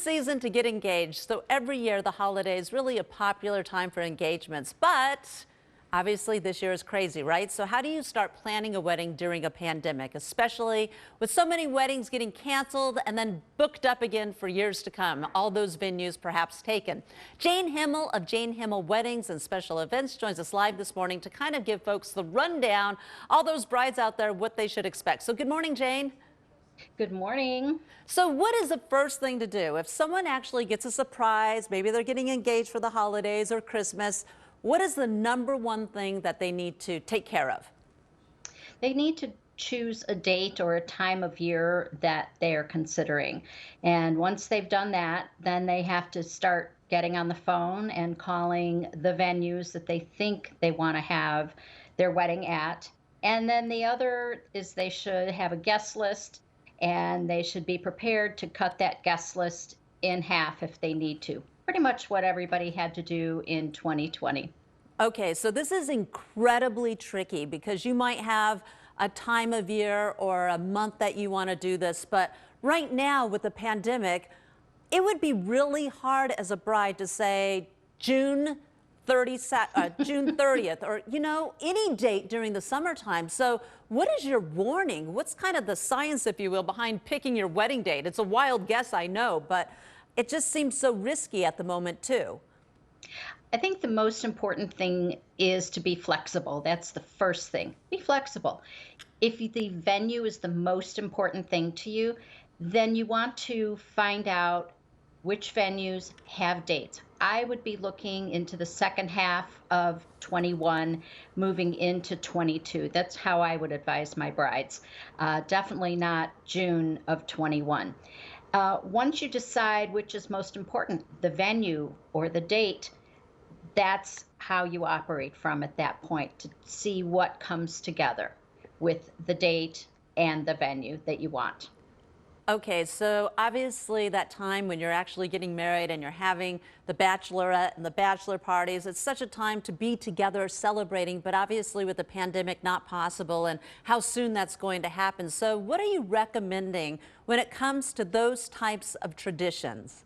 Season to get engaged. So every year the holiday is really a popular time for engagements, but obviously this year is crazy, right? So how do you start planning a wedding during a pandemic, especially with so many weddings getting canceled and then booked up again for years to come, all those venues perhaps taken? Jane Himmel of Jane Himmel Weddings and Special Events joins us live this morning to kind of give folks the rundown, all those brides out there, what they should expect. So good morning, Jane. Good morning. So what is the first thing to do if someone actually gets a surprise, maybe they're getting engaged for the holidays or Christmas? What is the number one thing that they need to take care of? They need to choose a date or a time of year that they are considering. And once they've done that, then they have to start getting on the phone and calling the venues that they think they want to have their wedding at. And then the other is they should have a guest list, and they should be prepared to cut that guest list in half if they need to. Pretty much what everybody had to do in 2020. Okay, so this is incredibly tricky because you might have a time of year or a month that you want to do this, but right now with the pandemic, it would be really hard as a bride to say June 30th, or, any date during the summertime. So what is your warning? What's kind of the science, if you will, behind picking your wedding date? It's a wild guess, I know, but it just seems so risky at the moment, too. I think the most important thing is to be flexible. That's the first thing. Be flexible. If the venue is the most important thing to you, then you want to find out which venues have dates. I would be looking into the second half of 21, moving into 22. That's how I would advise my brides. Definitely not June of 21. Once you decide which is most important, the venue or the date, that's how you operate from at that point to see what comes together with the date and the venue that you want. Okay, so obviously that time when you're actually getting married and you're having the bachelorette and the bachelor parties, it's such a time to be together celebrating, but obviously with the pandemic not possible and how soon that's going to happen. So what are you recommending when it comes to those types of traditions?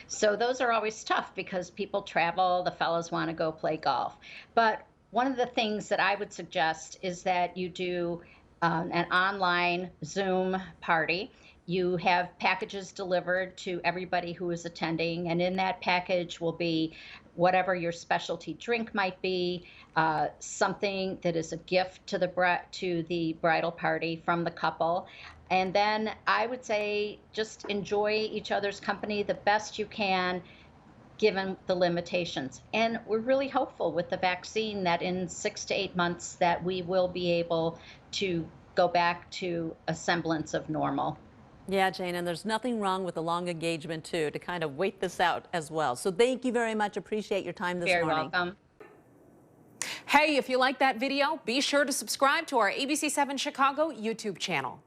So those are always tough because people travel, the fellows want to go play golf. But one of the things that I would suggest is that you do an online Zoom party. You have packages delivered to everybody who is attending, and in that package will be whatever your specialty drink might be, something that is a gift to the bridal party from the couple. And then I would say just enjoy each other's company the best you can, given the limitations. And we're really hopeful with the vaccine that in 6 to 8 months that we will be able to go back to a semblance of normal. Yeah, Jane, and there's nothing wrong with a long engagement, too, to kind of wait this out as well. So thank you very much. Appreciate your time this morning. Very welcome. Hey, if you like that video, be sure to subscribe to our ABC7 Chicago YouTube channel.